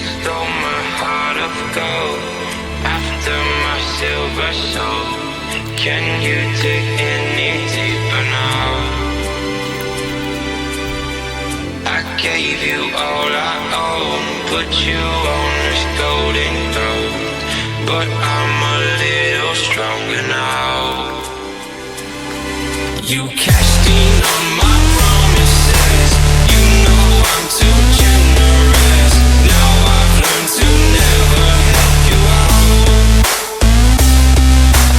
stole my heart of gold after my silver soul. Can you dig any deeper now? I gave you all I own, put you on this golden throne, but I'm a little stronger now. You cashed in on my promises. You know I'm too generous. Now I've learned to never help you out,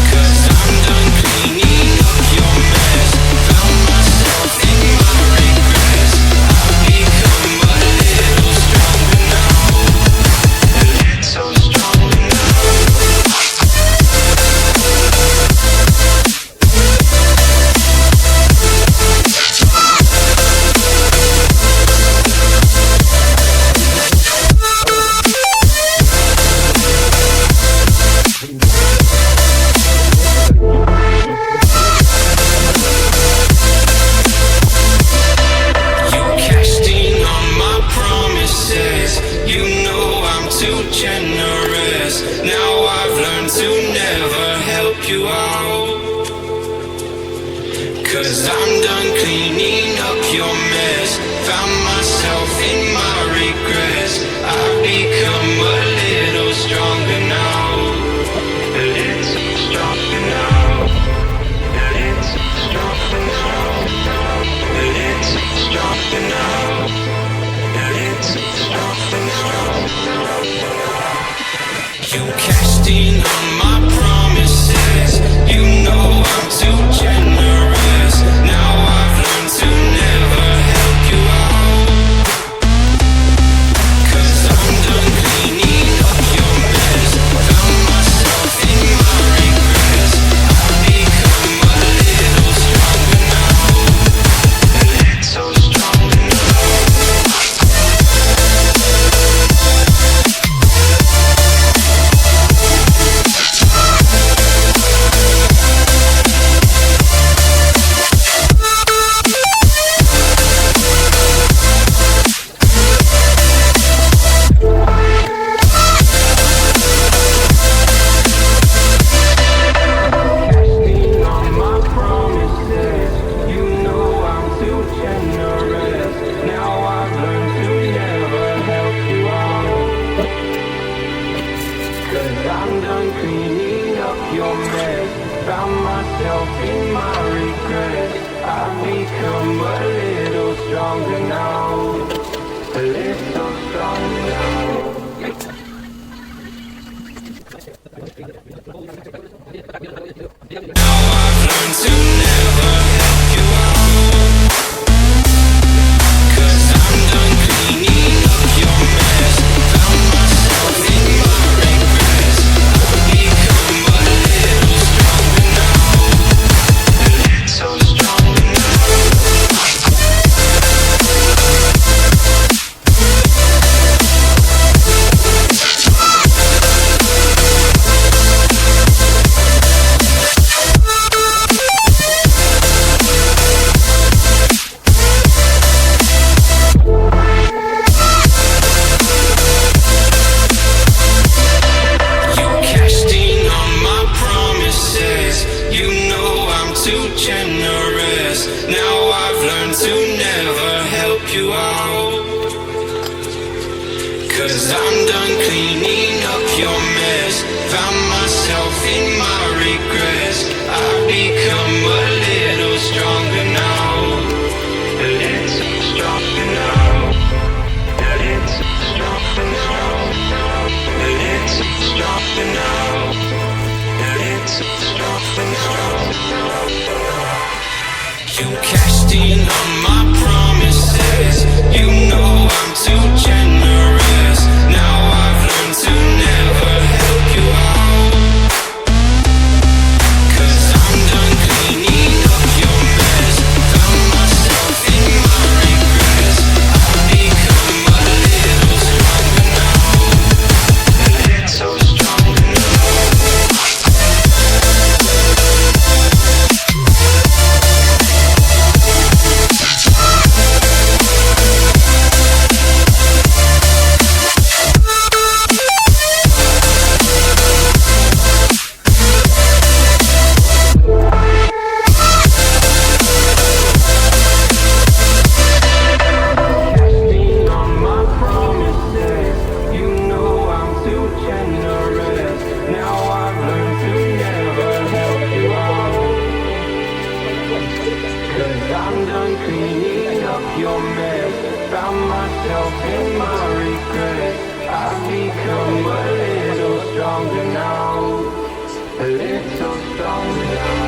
'cause I'm done cleaning up your mess. Found myself in my regrets. I've become a little stronger now. A little stronger now. Generous. Now I've learned to never help you out, 'cause I'm done cleaning up your mess. Found myself in my regrets. I've become a little stronger now. A little stronger now. A little stronger now. A little stronger now. A little stronger now. You cashed in on my promises. You know I'm too generous. Now I've learned to never help you out, 'cause I'm done cleaning up your mess. Found myself in my regrets. I've become a little stronger now. A little stronger now. I'm done cleaning up your mess. Found myself in my regrets. I've become a little stronger now. A little stronger now. Now I've learned to never help you out, 'cause I'm done cleaning up your mess. Found myself in my regrets. I've become a little stronger now. A little stronger now. Generous. Now I've learned to never help you out, 'cause I'm done cleaning up your mess. Found myself in my regrets. I've become a little stronger now. A little stronger now. A little stronger now. A little stronger now. A little stronger now. You cashed in on my promises. You know I'm too generous. Now I've learned to never help you out, 'cause I'm done cleaning Cause I'm done cleaning up your mess. Found myself in my regrets. I've become a little stronger now. A little stronger now.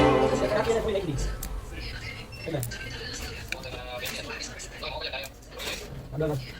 Ano lang.